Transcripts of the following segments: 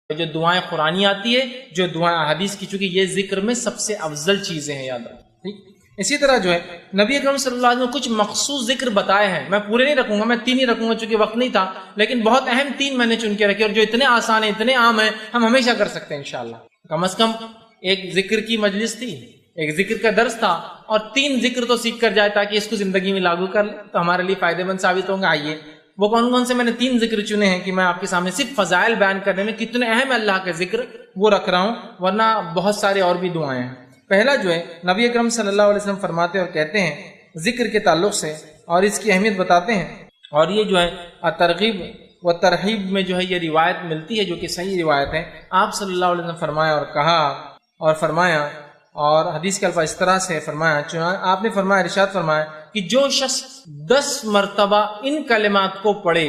جو دعائیں قرآنی آتی ہے، جو دعائیں احادیث کی، چونکہ یہ ذکر میں سب سے افضل چیزیں ہیں، یاد رکھیں، ٹھیک۔ اسی طرح جو ہے نبی اکرم صلی اللہ علیہ وسلم نے کچھ مخصوص ذکر بتائے ہیں، میں پورے نہیں رکھوں گا، میں 3 ہی رکھوں گا چونکہ وقت نہیں تھا، لیکن بہت اہم 3 میں نے چن کے رکھے، اور جو اتنے آسان ہیں، اتنے عام ہیں، ہم ہمیشہ کر سکتے ہیں انشاءاللہ۔ کم از کم ایک ذکر کی مجلس تھی، ایک ذکر کا درس تھا، اور 3 ذکر تو سیکھ کر جائے تاکہ اس کو زندگی میں لاگو کر لیں تو ہمارے لیے فائدہ مند ثابت ہوں گا۔ آئیے وہ کون کون سے میں نے 3 ذکر چنے ہیں کہ میں آپ کے سامنے صرف فضائل بیان کرنے میں کتنے اہم اللہ کے ذکر وہ رکھ رہا ہوں، ورنہ بہت سارے اور بھی دعائیں ہیں۔ پہلا جو ہے نبی اکرم صلی اللہ علیہ وسلم فرماتے اور کہتے ہیں ذکر کے تعلق سے، اور اس کی اہمیت بتاتے ہیں، اور یہ جو ہے ترغیب و ترہیب میں جو ہے یہ روایت ملتی ہے جو کہ صحیح روایت ہے۔ آپ صلی اللہ علیہ وسلم فرمایا اور کہا اور فرمایا، اور حدیث کے الفاظ اس طرح سے فرمایا، آپ نے فرمایا، ارشاد فرمایا کہ جو شخص 10 مرتبہ ان کلمات کو پڑھے،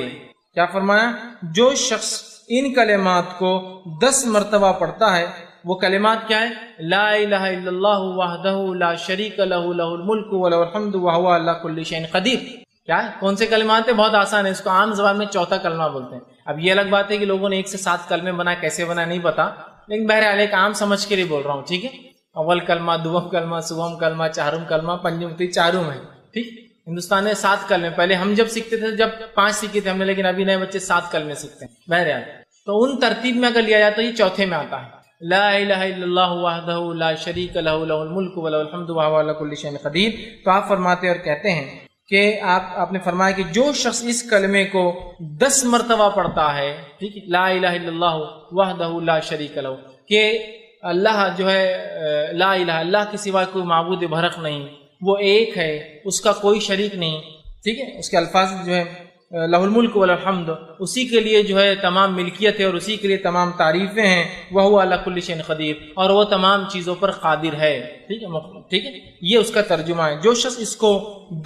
کیا فرمایا؟ جو شخص ان کلمات کو 10 مرتبہ پڑھتا ہے، وہ کلمات کیا ہے؟ لا الہ الا اللہ وحدہ لا شریک لہ لہ الملک ولہ الحمد وہو علی کل شیء قدیر۔ کیا ہے؟ کون سے کلمات ہیں؟ بہت آسان ہے، اس کو عام زبان میں چوتھا کلمہ بولتے ہیں۔ اب یہ الگ بات ہے کہ لوگوں نے 1 سے 7 کلمے بنائے، کیسے بنائے نہیں پتا، لیکن بہرحال ایک عام سمجھ کے لیے بول رہا ہوں، ٹھیک ہے؟ اول کلمہ، دوم کلمہ، سوم کلمہ، چہارم کلمہ، پنجم تی، چارم ہے، ٹھیک۔ ہندوستان میں 7 کلمے، پہلے ہم جب سیکھتے تھے جب 5 سیکھے تھے ہم نے، لیکن ابھی نئے بچے 7 کلمے سیکھتے ہیں۔ بہرحال تو ان ترتیب میں اگر لیا جائے تو یہ چوتھے میں آتا ہے، لا الہ الا اللہ وحدہ لا شریک لہ لہ الملک ولہ الحمد وہو علی کل شیء قدیر۔ تو آپ فرماتے اور کہتے ہیں کہ آپ نے فرمایا کہ جو شخص اس کلمے کو 10 مرتبہ پڑھتا ہے، ٹھیک ہے، لا الہ الا اللہ وحدہ لا شریک لہ، کہ اللہ جو ہے لا الہ، اللہ کے سوا کوئی معبود برحق نہیں، وہ ایک ہے، اس کا کوئی شریک نہیں، ٹھیک ہے۔ اس کے الفاظ جو ہے لہ الملک ولہ الحمد، اسی کے لیے جو ہے تمام ملکیت ہے اور اسی کے لیے تمام تعریفیں ہیں، وہو علی کل شیء قدیر، اور وہ تمام چیزوں پر قادر ہے، ٹھیک ہے، ٹھیک ہے۔ یہ اس کا ترجمہ ہے۔ جو شخص اس کو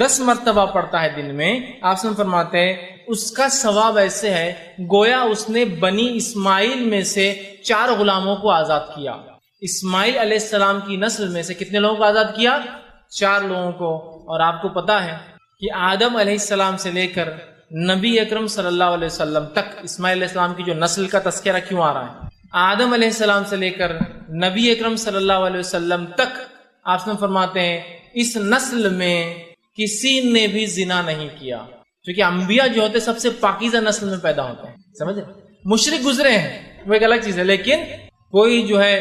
10 مرتبہ پڑھتا ہے دن میں، آپ سے فرماتے ہیں اس کا ثواب ایسے ہے گویا اس نے بنی اسماعیل میں سے 4 غلاموں کو آزاد کیا۔ اسماعیل علیہ السلام کی نسل میں سے کتنے لوگوں کو آزاد کیا؟ 4 لوگوں کو۔ اور آپ کو پتا ہے کہ آدم علیہ السلام سے لے کر نبی اکرم صلی اللہ علیہ وسلم تک اسماعیل علیہ السلام کی جو نسل کا تذکرہ کیوں آ رہا ہے؟ آدم علیہ السلام سے لے کر نبی اکرم صلی اللہ علیہ وسلم تک آپ سے فرماتے ہیں اس نسل میں کسی نے بھی زنا نہیں کیا، کیونکہ انبیاء جو ہوتے سب سے پاکیزہ نسل میں پیدا ہوتے ہیں، سمجھے؟ مشرک گزرے ہیں وہ ایک الگ چیز ہے، لیکن کوئی جو ہے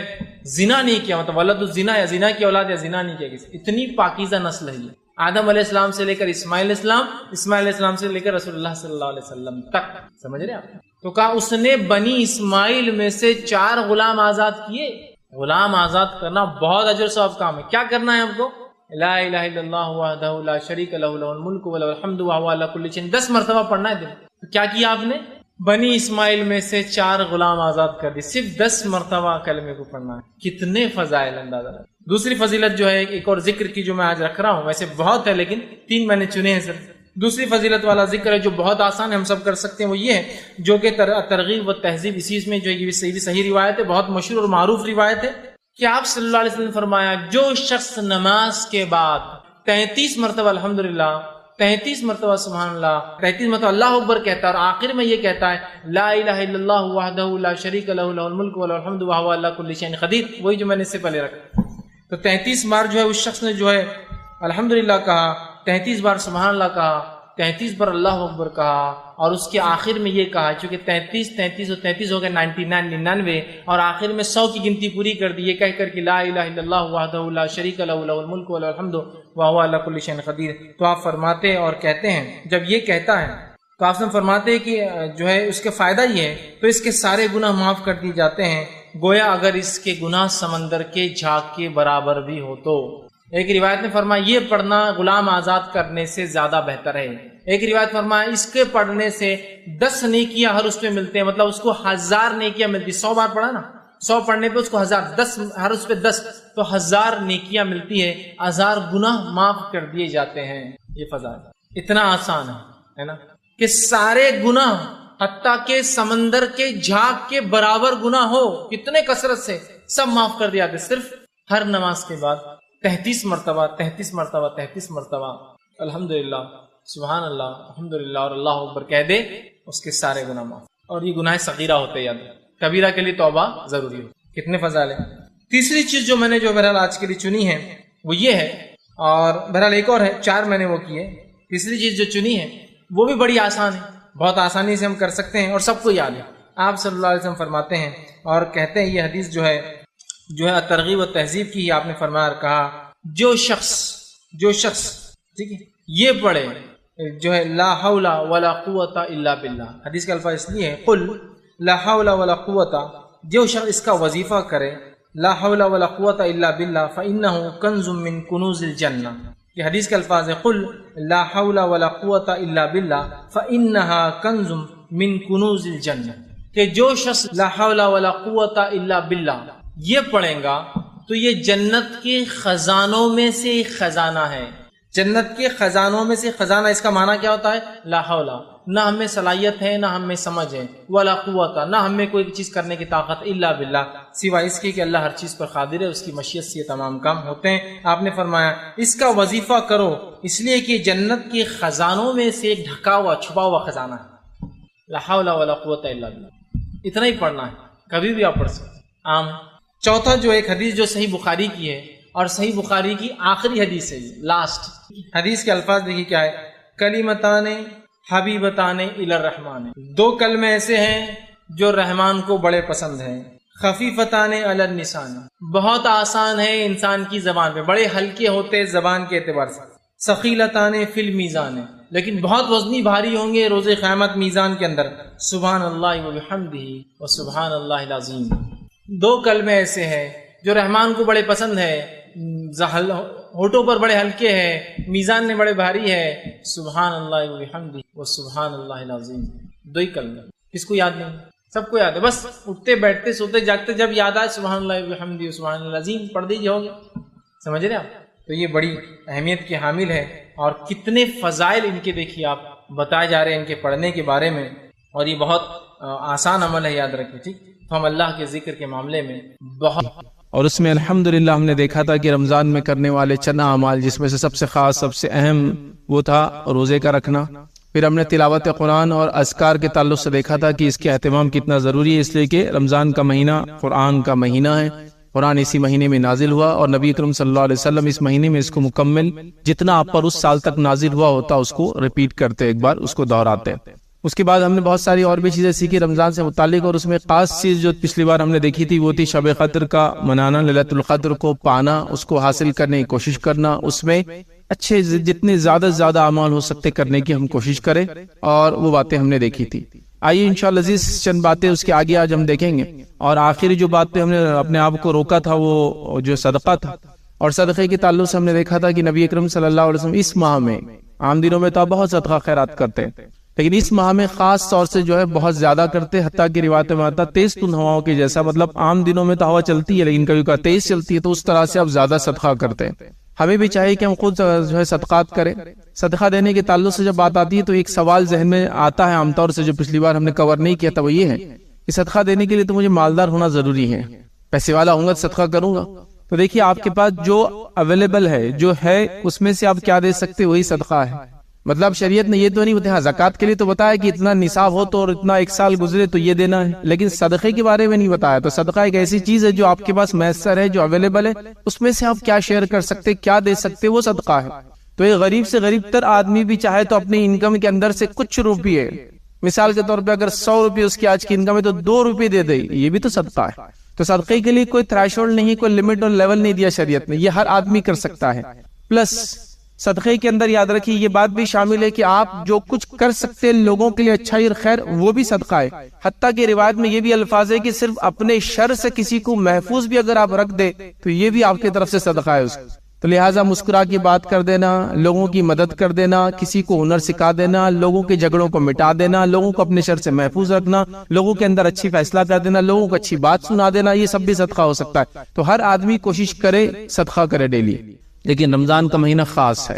زنا نہیں کیا، مطلب ولد الزنا یا زنا کی اولاد یا زنا نہیں کیا کسی، اتنی پاکیزہ نسل ہے یہ، آدم علیہ السلام سے لے کر اسماعیل علیہ السلام، اسماعیل علیہ السلام سے لے کر رسول اللہ صلی اللہ علیہ وسلم تک، سمجھ رہے آپ؟ تو کہا اس نے بنی اسماعیل میں سے 4 غلام آزاد کیے۔ غلام آزاد کرنا بہت اجر ثواب کام ہے۔ کیا کرنا ہے آپ کو؟ لا الہ الا اللہ وحدہ لا شریک لہ لہ الملک ولہ الحمد وہو علی کل شیء، 10 مرتبہ پڑھنا ہے دن۔ تو کیا کیا آپ نے؟ بنی اسماعیل میں سے 4 غلام آزاد کر دی، صرف 10 مرتبہ کلمے کو پڑھنا ہے، کتنے فضائل اندازہ ہے۔ دوسری فضیلت جو ہے ایک اور ذکر کی جو میں آج رکھ رہا ہوں، ویسے بہت ہے لیکن 3 میں نے چنے ہیں صرف۔ دوسری فضیلت والا ذکر ہے جو بہت آسان ہے، ہم سب کر سکتے ہیں، وہ یہ ہے جو کہ ترغیب و تہذیب، اسی میں جو یہ صحیح روایت ہے، بہت مشہور اور معروف روایت ہے کہ آپ صلی اللہ علیہ وسلم نے فرمایا جو شخص نماز کے بعد 33 مرتبہ الحمدللہ، 33 مرتبہ سبحان اللہ، 33 مرتبہ اللہ اکبر کہتا ہے اور آخر میں یہ کہتا ہے لا الہ الا اللہ وحدہ لا شریک لہ لہ الملک ولہ الحمد وہو علی کل شیء قدیر، وہی جو میں نے اس سے پہلے رکھا۔ تو 33 بار جو ہے اس شخص نے جو ہے الحمدللہ کہا، 33 بار سبحان اللہ کہا، 33 بار اللہ اکبر کہا، اور اس کے آخر میں یہ کہا، چونکہ 33 اور 33 ہو گئے 99 اور آخر میں 100 کی گنتی پوری کر دی، یہ کہہ کر کہ لا الہ الا اللہ وحدہ لا شریک لہ لہ الملک ولہ الحمد وہو علی کل شیء قدیر۔ تو آپ فرماتے اور کہتے ہیں جب یہ کہتا ہے تو آپ سے فرماتے ہیں کہ جو ہے اس کے فائدہ یہ ہے تو اس کے سارے گناہ معاف کر دیے جاتے ہیں، گویا اگر اس کے گناہ سمندر کے جھاگ کے برابر بھی ہو تو۔ ایک روایت نے فرمایا یہ پڑھنا غلام آزاد کرنے سے زیادہ بہتر ہے۔ ایک روایت فرمایا اس کے پڑھنے سے 10 نیکیاں ہر اس پہ ملتے ہیں، مطلب اس کو 1000 نیکیاں ملتی، 100 بار پڑھا نا، 100 پڑھنے پہ اس کو 1000، 10 ہر اس پہ 10 تو 1000 نیکیاں ملتی ہے، 1000 گناہ معاف کر دیے جاتے ہیں۔ یہ فضائل اتنا آسان ہے نا کہ سارے گناہ حتیٰ کہ سمندر کے جھاگ کے برابر گناہ ہو کتنے کثرت سے سب معاف کر دیا جاتے، صرف ہر نماز کے بعد 33 مرتبہ 33 مرتبہ 33 مرتبہ الحمدللہ سبحان اللہ الحمدللہ اور اللہ اکبر کہہ دے، اس کے سارے گناہ معاف، اور یہ گناہ صغیرہ ہوتے یاد۔ کبیرہ کے لیے توبہ ضروری ہو. کتنے فضائل ہیں. تیسری چیز جو میں نے جو بہرحال آج کے لیے چنی ہے وہ یہ ہے، اور بہرحال ایک اور ہے، 4 میں نے وہ کی ہے. تیسری چیز جو چنی ہے وہ بھی بڑی آسان ہے، بہت آسانی سے ہم کر سکتے ہیں اور سب کو یاد ہے. آپ صلی اللہ علیہ وسلم فرماتے ہیں اور کہتے ہیں، یہ حدیث جو ہے ترغیب و تہذیب کی ہی آپ نے فرمایا اور کہا، جو شخص ٹھیک ہے یہ پڑھے جو ہے لا حول ولا قوت الا باللہ. حدیث کا الفاظ اس لیے ہے قل لا حول ولا قوت، جو شخص اس کا وظیفہ کرے لا حول ولا قوت الا باللہ فانہ کنز من کنوز الجنہ. یہ حدیث کے الفاظ ہے قل لا حول ولا قوت الا باللہ فانہا کنز من کنوز الجنہ، کہ جو شخص لا حول ولا قوت الا باللہ یہ پڑھیں گا تو یہ جنت کے خزانوں میں سے ایک خزانہ ہے. جنت کے خزانوں میں سے خزانہ، اس کا معنی کیا ہوتا ہے؟ لا حول، نہ ہمیں صلاحیت ہے نہ ہمیں سمجھ ہے، ولا قوت، نہ ہمیں کوئی چیز کرنے کی طاقت، الا باللہ، سوائے اس کی کہ اللہ ہر چیز پر قادر ہے، اس کی مشیت سے یہ تمام کام ہوتے ہیں. آپ نے فرمایا اس کا وظیفہ کرو، اس لیے کہ جنت کے خزانوں میں سے ایک ڈھکا ہوا چھپا ہوا خزانہ ہے. لا حول ولا قوت الا باللہ، اتنا ہی پڑھنا ہے، کبھی بھی آپ پڑھ سکتے عام. چوتھا جو ایک حدیث جو صحیح بخاری کی ہے، اور صحیح بخاری کی آخری حدیث ہے، لاسٹ حدیث کے الفاظ دیکھیے کیا ہے، کلمتان حبیبتان الی الرحمن، 2 کلمے ایسے ہیں جو رحمان کو بڑے پسند ہیں، خفیفتان علی اللسان، بہت آسان ہے انسان کی زبان پہ، بڑے ہلکے ہوتے زبان کے اعتبار سے، ثقیلتان فی المیزان، لیکن بہت وزنی بھاری ہوں گے روز قیامت میزان کے اندر، سبحان اللہ و بحمدہ و سبحان اللہ العظیم. 2 کلمے ایسے ہیں جو رحمان کو بڑے پسند ہے، ہونٹوں پر بڑے ہلکے ہیں، میزان میں بڑے بھاری ہے، سبحان اللہ و بحمدہ و سبحان اللہ العظیم. 2 ہی کلمے، کس کو یاد نہیں؟ سب کو یاد ہے، بس اٹھتے بیٹھتے سوتے جاگتے جب یاد آئے سبحان اللہ و بحمدہ و سبحان اللہ العظیم پڑھ دیجیے، ہو گیا. سمجھ رہے آپ؟ تو یہ بڑی اہمیت کی حامل ہے، اور کتنے فضائل ان کے دیکھیے آپ بتائے جا رہے ہیں ان کے پڑھنے کے بارے میں، اور یہ بہت آسان عمل ہے، یاد رکھیں. ٹھیک، تو ہم اللہ کے ذکر کے معاملے میں بہت، اور اس میں الحمدللہ ہم نے دیکھا تھا کہ رمضان میں کرنے والے چند اعمال، جس میں سے سب سے خاص سب سے اہم وہ تھا روزے کا رکھنا. پھر ہم نے تلاوت قرآن اور اذکار کے تعلق سے دیکھا تھا کہ اس کے اہتمام کتنا ضروری ہے، اس لیے کہ رمضان کا مہینہ قرآن کا مہینہ ہے، قرآن اسی مہینے میں نازل ہوا، اور نبی اکرم صلی اللہ علیہ وسلم اس مہینے میں اس کو مکمل جتنا آپ پر اس سال تک نازل ہوا ہوتا اس کو ریپیٹ کرتے، ایک بار اس کو دہراتے. اس کے بعد ہم نے بہت ساری اور بھی چیزیں سیکھی رمضان سے متعلق، اور اس میں خاص چیز جو پچھلی بار ہم نے دیکھی تھی وہ تھی شب قدر کا منانا، لیلۃ القدر کو پانا، اس کو حاصل کرنے کی کوشش کرنا، اس میں اچھے جتنے زیادہ سے زیادہ اعمال ہو سکتے کرنے کی ہم کوشش کریں، اور وہ باتیں ہم نے دیکھی تھی. آئیے انشاءاللہ عزیز چند باتیں اس کے آگے آج ہم دیکھیں گے. اور آخری جو بات پہ ہم نے اپنے آپ کو روکا تھا وہ جو صدقہ تھا، اور صدقے کے تعلق سے ہم نے دیکھا تھا کہ نبی اکرم صلی اللہ علیہ وسلم اس ماہ میں، عام دنوں میں تو بہت صدقہ خیرات کرتے ہیں، لیکن اس ماہ میں خاص طور سے جو ہے بہت زیادہ کرتے، حتیٰ کہ روایت میں آتا تیز تند ہواؤں کی جیسا، مطلب عام دنوں میں تو ہوا چلتی ہے لیکن کبھی کبھی تیز چلتی ہے، تو اس طرح سے اب زیادہ صدقہ کرتے ہیں. ہمیں بھی چاہیے کہ ہم خود جو ہے صدقات کریں. صدقہ دینے کے تعلق سے جب بات آتی ہے تو ایک سوال ذہن میں آتا ہے عام طور سے، جو پچھلی بار ہم نے کور نہیں کیا تھا، وہ یہ ہے کہ صدقہ دینے کے لیے تو مجھے مالدار ہونا ضروری ہے، پیسے والا ہوں گا تو صدقہ کروں گا. تو دیکھیے آپ کے پاس جو اویلیبل ہے، جو ہے، اس میں سے آپ کیا دے سکتے وہی صدقہ ہے. مطلب شریعت نے یہ تو نہیں بتایا، زکوٰۃ کے لیے تو بتایا کہ اتنا نصاب ہو تو اور اتنا 1 سال گزرے تو یہ دینا ہے، لیکن صدقے کے بارے میں نہیں بتایا. تو صدقہ ایک ایسی چیز ہے جو آپ کے پاس میسر ہے، جو اویلیبل ہے، اس میں سے آپ کیا شیئر کر سکتے، کیا دے سکتے، وہ صدقہ ہے. تو ایک غریب سے غریب تر آدمی بھی چاہے تو اپنی انکم کے اندر سے کچھ روپیے، مثال کے طور پہ اگر 100 روپے اس کی آج کی انکم ہے تو 2 روپے دے دے، یہ بھی تو صدقہ ہے. تو صدقے کے لیے کوئی تھریشولڈ نہیں، کوئی لمٹ اور لیول نہیں دیا شریعت نے، یہ ہر آدمی کر سکتا ہے. پلس صدقے کے اندر یاد رکھیے یہ بات بھی شامل ہے کہ آپ جو کچھ کر سکتے ہیں لوگوں کے لیے اچھائی اور خیر، وہ بھی صدقہ ہے. حتیٰ کہ روایت میں یہ بھی الفاظ ہے کہ صرف اپنے شر سے کسی کو محفوظ بھی اگر آپ رکھ دے تو یہ بھی آپ کی طرف سے صدقہ ہے اس کو. تو لہٰذا مسکرا کے بات کر دینا، لوگوں کی مدد کر دینا، کسی کو ہنر سکھا دینا، لوگوں کے جھگڑوں کو مٹا دینا، لوگوں کو اپنے شر سے محفوظ رکھنا، لوگوں کے اندر اچھی فیصلہ کر دینا، لوگوں کو اچھی بات سنا دینا، یہ سب بھی صدقہ ہو سکتا ہے. تو ہر آدمی کوشش کرے صدقہ کرے ڈیلی، لیکن رمضان کا مہینہ خاص ہے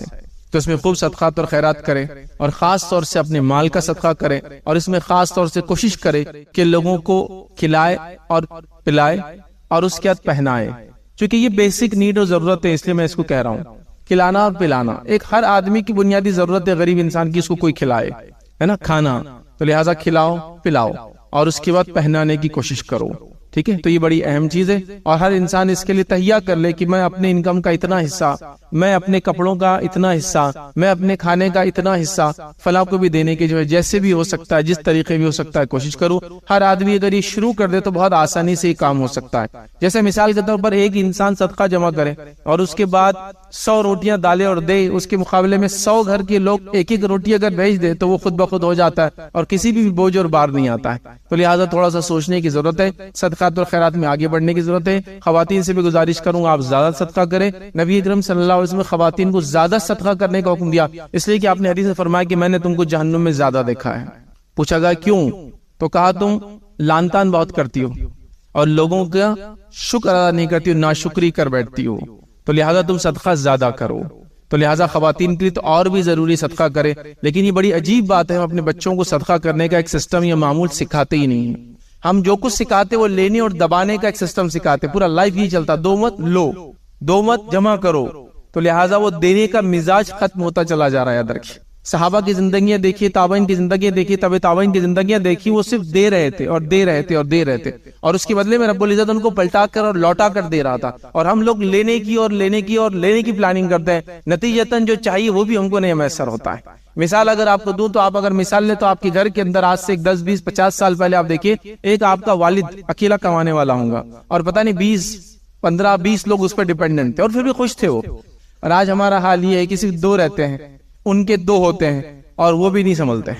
تو اس میں خوب صدقات اور خیرات کرے، اور خاص طور سے اپنے مال کا صدقہ کرے، اور اس میں خاص طور سے کوشش کرے کہ لوگوں کو کھلائے اور پلائے اور اس کے بعد پہنائے، چونکہ یہ بیسک نیڈ اور ضرورت ہے، اس لیے میں اس کو کہہ رہا ہوں. کھلانا اور پلانا ایک ہر آدمی کی بنیادی ضرورت ہے، غریب انسان کی، اس کو کوئی کھلائے، ہے نا، کھانا. تو لہٰذا کھلاؤ پلاؤ. اور اس کے بعد پہنانے کی کوشش کرو. ٹھیک ہے, تو یہ بڑی اہم چیز ہے, اور ہر انسان اس کے لیے تہیا کر لے کہ میں اپنے انکم کا اتنا حصہ, میں اپنے کپڑوں کا اتنا حصہ, میں اپنے کھانے کا اتنا حصہ فلاں کو بھی دینے کی جو ہے جیسے بھی ہو سکتا ہے, جس طریقے بھی ہو سکتا ہے کوشش کروں. ہر آدمی اگر یہ شروع کر دے تو بہت آسانی سے یہ کام ہو سکتا ہے. جیسے مثال کے طور پر ایک انسان صدقہ جمع کرے اور اس کے بعد 100 روٹیاں ڈالے اور دے, اس کے مقابلے میں 100 گھر کے لوگ ایک ایک روٹی اگر بھیج دے تو وہ خود بخود ہو جاتا ہے اور کسی بھی بوجھ اور بار نہیں آتا ہے. تو لہٰذا تھوڑا سا سوچنے کی ضرورت ہے, صدقات اور خیرات میں آگے بڑھنے کی ضرورت ہے. خواتین سے بھی گزارش کروں گا آپ زیادہ صدقہ کریں. نبی اکرم صلی اللہ علیہ وسلم نے خواتین کو زیادہ صدقہ کرنے کا حکم دیا, اس لیے کہ آپ نے حدیث میں فرمایا کہ میں نے تم کو جہنم میں زیادہ دیکھا ہے. پوچھا گیا کیوں, تو کہا تم لان تان بہت کرتی ہو اور لوگوں کا شکر ادا نہیں کرتی ہو, ناشکری کر بیٹھتی ہو, تو لہذا تم صدقہ زیادہ کرو. تو لہٰذا خواتین کے لیے تو اور بھی ضروری صدقہ کرے. لیکن یہ بڑی عجیب بات ہے, ہم اپنے بچوں کو صدقہ کرنے کا ایک سسٹم یا معمول سکھاتے ہی نہیں ہیں. ہم جو کچھ سکھاتے وہ لینے اور دبانے کا ایک سسٹم سکھاتے, پورا لائف ہی چلتا, دو مت لو, دو مت جمع کرو. تو لہٰذا وہ دینے کا مزاج ختم ہوتا چلا جا رہا ہے. درکی صحابہ کی زندگیاں دیکھیے, تابعین کی زندگیاں دیکھیے, تبع تابعین کی زندگیاں دیکھی, وہ صرف دے رہے تھے اور دے رہے تھے اور دے رہے تھے, اور اس کے بدلے میں رب العزت ان کو پلٹا کر اور لوٹا کر دے رہا تھا. اور ہم لوگ لینے کی اور لینے کی اور لینے کی پلاننگ کرتے ہیں, نتیجتاً جو چاہیے وہ بھی ہم کو نہیں میسر ہوتا ہے. مثال اگر آپ کو دوں تو آپ اگر مثال لیں تو آپ کے گھر کے اندر آج سے 10 20 50 سال پہلے آپ دیکھیے, ایک آپ کا والد اکیلا کمانے والا ہوگا اور پتہ نہیں 20 15 20 لوگ اس پر ڈیپینڈنٹ تھے اور پھر بھی خوش تھے وہ. اور آج ہمارا حال یہ ہے کہ صرف 2 رہتے ہیں, ان کے 2 ہوتے ہیں اور وہ بھی نہیں سنبھلتے.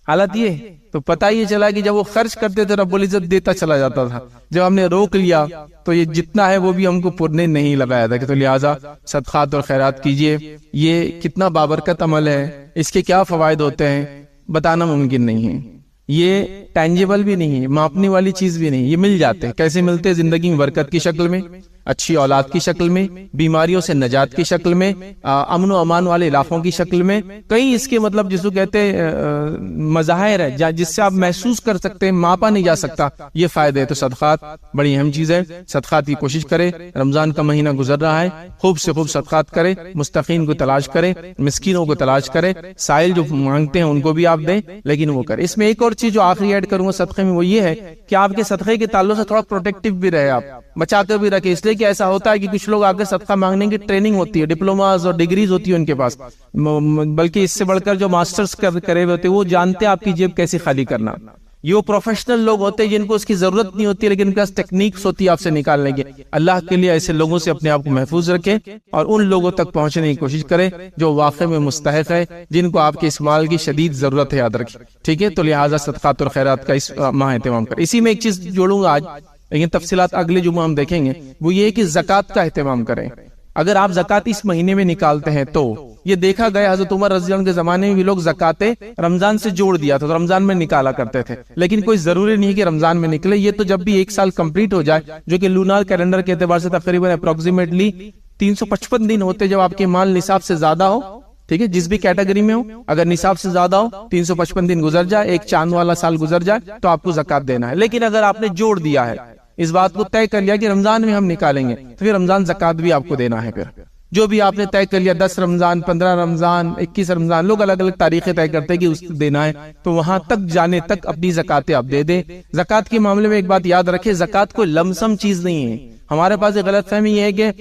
حالت یہ تو پتہ یہ چلا کہ جب وہ خرچ کرتے تھے رب العزت دیتا چلا جاتا تھا, جب ہم نے روک لیا تو یہ جتنا ہے وہ بھی ہم کو پورنے نہیں لگایا تھا. کہ تو لہٰذا صدقات اور خیرات کیجئے. یہ کتنا بابرکت عمل ہے, اس کے کیا فوائد ہوتے ہیں بتانا ممکن نہیں ہے. یہ ٹینجیبل بھی نہیں ہے, ماپنے والی چیز بھی نہیں, یہ مل جاتے ہیں. کیسے ملتے ہیں؟ زندگی میں برکت کی شکل میں, اچھی اولاد کی شکل میں, بیماریوں سے نجات کی شکل میں, امن و امان والے علاقوں کی شکل میں. کئی اس کے مطلب جس کو کہتے ہیں مظاہر ہے جس سے آپ محسوس کر سکتے ہیں, ماپا نہیں جا سکتا یہ فائدے. تو صدقات بڑی اہم چیز ہے, صدقات کی کوشش کرے. رمضان کا مہینہ گزر رہا ہے, خوب سے خوب صدقات کرے, مستحقین کو تلاش کرے, مسکینوں کو تلاش کرے, سائل جو مانگتے ہیں ان کو بھی آپ دیں, لیکن وہ کرے. اس میں ایک اور چیز جو آخری ایڈ کروں گا صدقے میں وہ یہ ہے کہ آپ کے صدقے کے تعلق سے تھوڑا پروٹیکٹیو بھی رہے, آپ بچا کر بھی رکھے. اس لیے کہ ایسا ہوتا ہے کہ کچھ لوگ آ کر صدقہ مانگنے کی ٹریننگ ہوتی ہے, ڈپلوماز اور ڈگریز ہوتی ہے ان کے پاس, بلکہ اس سے بڑھ کر جو ماسٹرز کرے ہوئے ہوتے ہیں وہ جانتے ہیں آپ کی جیب کیسے خالی کرنا. یہ وہ پروفیشنل لوگ ہوتے ہیں جن کو اس کی ضرورت نہیں ہوتی, لیکن ان کے پاس ٹیکنیکس ہوتی ہے آپ سے نکالنے کی. اللہ کے لیے ایسے لوگوں سے اپنے آپ کو محفوظ رکھیں اور ان لوگوں تک پہنچنے کی کوشش کریں جو واقعی میں مستحق ہے, جن کو آپ کے اس مال کی شدید ضرورت ہے, یاد رکھیں. ٹھیک ہے, تو لہٰذا صدقات اور خیرات کا اس ماہ اہتمام کریں. اسی میں ایک چیز جوڑوں گا آج, لیکن تفصیلات اگلے جمعہ ہم دیکھیں گے. وہ یہ کہ زکوٰۃ کا اہتمام کریں. اگر آپ زکوٰۃ اس مہینے میں نکالتے ہیں تو یہ دیکھا گیا حضرت عمر رضی اللہ عنہ کے زمانے میں بھی لوگ زکوٰۃ رمضان سے جوڑ دیا تھا, تو رمضان میں نکالا کرتے تھے. لیکن کوئی ضروری نہیں کہ رمضان میں نکلے, یہ تو جب بھی 1 سال کمپلیٹ ہو جائے, جو کہ لونار کیلنڈر کے اعتبار سے تقریباً اپروکسیمیٹلی 355 دن ہوتے جب آپ کے مال نصاب سے زیادہ ہو. ٹھیک ہے, جس بھی کیٹیگری میں ہو, اگر نصاب سے زیادہ ہو 355 دن گزر جائے, ایک چاند والا سال گزر جائے, تو آپ کو زکوٰۃ دینا ہے. لیکن اگر آپ نے جوڑ دیا ہے, اس بات کو طے کر لیا کہ رمضان میں ہم نکالیں گے, تو پھر رمضان زکوٰۃ بھی آپ کو دینا ہے. پھر جو بھی آپ نے طے کر لیا 10 رمضان 15 رمضان 21 رمضان, لوگ الگ الگ تاریخیں طے کرتے ہیں کہ اس کو دینا ہے, تو وہاں تک جانے تک اپنی زکوٰۃ آپ دے دیں. زکوٰۃ کے معاملے میں ایک بات یاد رکھیں, زکوٰۃ کوئی لمسم چیز نہیں ہے. ہمارے پاس ایک غلط فہمی یہ ہے کہ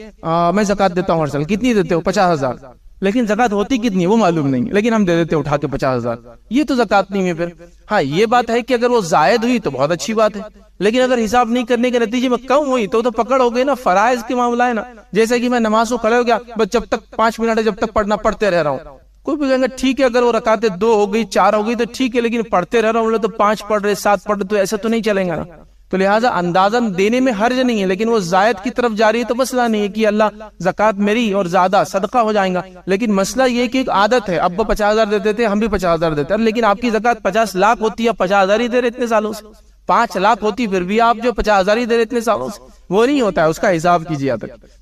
میں زکوٰۃ دیتا ہوں ہر سال. کتنی دیتے ہو؟ 50,000. لیکن زکوٰۃ ہوتی کتنی ہے وہ معلوم نہیں, لیکن ہم دے دیتے اٹھا کے 50,000. یہ تو زکوٰۃ نہیں ہے. پھر ہاں یہ بات ہے کہ اگر وہ زائد ہوئی تو بہت اچھی بات ہے, لیکن اگر حساب نہیں کرنے کے نتیجے میں کم ہوئی تو پکڑ ہو گئی نا. فرائض کے معاملہ ہے نا, جیسے کہ میں نماز کو کھڑے ہو گیا, بس جب تک 5 منٹ ہے جب تک پڑھنا پڑھتے رہ رہا ہوں. کوئی بھی کہیں گا ٹھیک ہے, اگر وہ رکعتیں 2 ہو گئی 4 ہو گئی تو ٹھیک ہے, لیکن پڑھتے رہ رہا ہوں تو 5 پڑھ رہے 7 پڑھ رہے, تو ایسا تو نہیں چلیں گا نا. تو لہٰذا اندازاً دینے میں حرج نہیں ہے, لیکن وہ زائد کی طرف جا رہی ہے تو مسئلہ نہیں ہے کہ اللہ زکوٰۃ میری اور زیادہ صدقہ ہو جائیں گا. لیکن مسئلہ یہ کہ ایک عادت ہے, ابا 50,000 دیتے تھے, ہم بھی 50,000 دیتے ہیں, لیکن آپ کی زکوٰۃ 50 لاکھ ہوتی ہے, 50,000 ہی دے رہے اتنے سالوں سے. 5 لاکھ ہوتی پھر بھی آپ جو 50,000 ہی دے رہے اتنے سالوں سے, وہ نہیں ہوتا ہے. اس کا حساب کیجیے.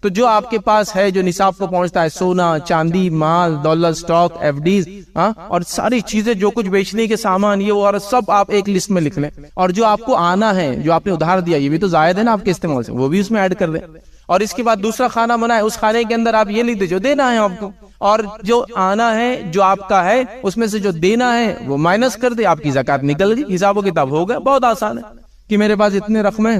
تو جو آپ کے پاس ہے, جو نصاب کو پہنچتا ہے, سونا چاندی مال دولت اسٹاک ایف ڈیز اور ساری چیزیں, جو کچھ بیچنے کے سامان, یہ وہ سب آپ ایک لسٹ میں لکھ لیں. اور جو آپ کو آنا ہے, جو آپ نے ادھار دیا, یہ بھی تو زائد ہے نا آپ کے استعمال سے, وہ بھی اس میں ایڈ کر دیں. اور اس کے بعد دوسرا خانہ بنا ہے، اس خانے کے اندر آپ یہ لکھ دیں جو دینا ہے آپ کو، اور جو آنا ہے جو آپ کا ہے اس میں سے جو دینا ہے وہ مائنس کر دے، آپ کی زکات نکل گئی، حساب و کتاب ہو گیا۔ بہت آسان ہے کہ میرے پاس اتنے رقم ہے،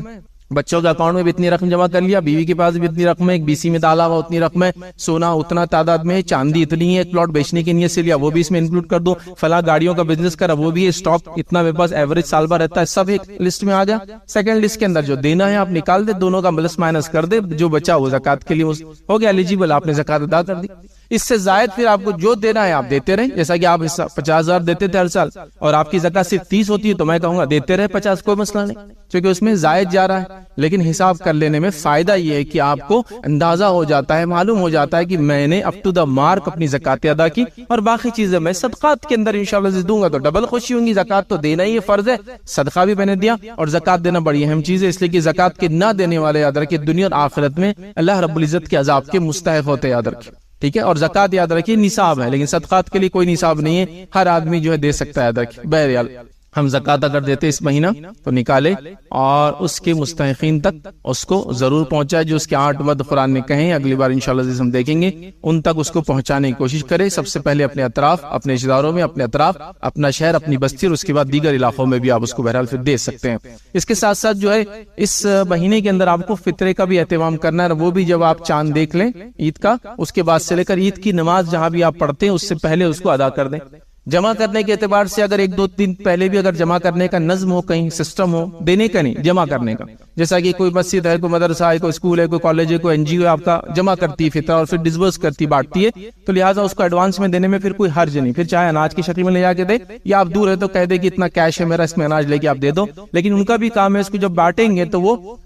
بچوں کے اکاؤنٹ میں بھی اتنی رقم جمع کر لیا، بیوی کے پاس بھی اتنی رقم ہے، ایک BC میں ڈالا ہوا اتنی رقم ہے، سونا اتنا تعداد میں ہے، چاندی اتنی ہے، ایک پلاٹ بیچنے کی نیت سے لیا وہ بھی اس میں انکلوڈ کر دو، فلاں گاڑیوں کا بزنس کرا وہ بھی ہے، اسٹاک اتنا میرے پاس ایوریج سال بھر رہتا ہے، سب ایک لسٹ میں آ گیا۔ سیکنڈ لسٹ کے اندر جو دینا ہے آپ نکال دے، دونوں کا پلس مائنس کر دے، جو بچا وہ زکات کے لیے ہو گیا ایلیجیبل، آپ نے زکات ادا کر دی۔ اس سے زائد پھر آپ کو جو دینا ہے آپ دیتے رہیں، جیسا کہ آپ 50,000 دیتے تھے ہر سال اور آپ کی زکات صرف 30 ہوتی ہے، تو میں کہوں گا دیتے رہے 50، کوئی مسئلہ نہیں، کیونکہ اس میں زائد جا رہا ہے۔ لیکن حساب کر لینے میں فائدہ یہ ہے کہ آپ کو اندازہ ہو جاتا ہے، معلوم ہو جاتا ہے کہ میں نے اپ ٹو دا مارک اپنی زکات ادا کی، اور باقی چیزیں میں صدقات کے اندر انشاءاللہ دوں گا تو ڈبل خوشی ہوں گی۔ زکات تو دینا ہی فرض ہے، صدقہ بھی میں نے دیا، اور زکات دینا بڑی اہم چیز ہے، اس لیے کہ زکات کے نہ دینے والے یاد رکھیں دنیا اور آخرت میں اللہ رب العزت کے عذاب کے مستحق ہوتے، یاد رکھیں، ٹھیک ہے۔ اور زکات یاد رکھیے نصاب ہے، لیکن صدقات کے لیے کوئی نصاب نہیں ہے، ہر آدمی جو ہے دے سکتا ہے، یاد رکھیے۔ بہرحال ہم زکات اگر دیتے اس مہینہ تو نکالے اور اس کے مستحقین تک اس کو ضرور پہنچائے، جو اس کے 8 مد قرآن نے کہیں، اگلی بار انشاءاللہ ہم دیکھیں گے، ان تک اس کو پہنچانے کی کوشش کرے۔ سب سے پہلے اپنے اطراف، اپنے رشتہ داروں میں، اپنے اطراف، اپنا شہر، اپنی بستی، اور اس کے بعد دیگر علاقوں میں بھی آپ اس کو بہرحال پھر دے سکتے ہیں۔ اس کے ساتھ ساتھ جو ہے اس مہینے کے اندر آپ کو فطرے کا بھی اہتمام کرنا ہے، وہ بھی جب آپ چاند دیکھ لیں عید کا، اس کے بعد سے لے کر عید کی نماز جہاں بھی آپ پڑھتے ہیں اس سے پہلے اس کو ادا کر دیں۔ جمع کرنے کے اعتبار سے اگر 1-2 دن پہلے بھی اگر جمع کرنے کا نظم ہو، کہیں سسٹم ہو، دینے کا نہیں جمع کرنے کا، جیسا کہ کوئی مسجد ہے، کوئی مدرسہ ہے، کوئی اسکول ہے، کوئی کالج ہے، کوئی NGO ہے، آپ کا جمع کرتی ہے فطرہ اور پھر ڈسبرس کرتی، بانٹتی ہے، تو لہٰذا اس کو ایڈوانس میں دینے میں پھر کوئی حرج نہیں، پھر چاہے اناج کی شکل میں لے جا کے دے، یا آپ دور ہے تو کہہ دے کہ اتنا کیش ہے میرا، اس میں اناج لے کے آپ دے دو۔ لیکن ان کا بھی کام ہے، اس کو جب بانٹیں گے تو وہ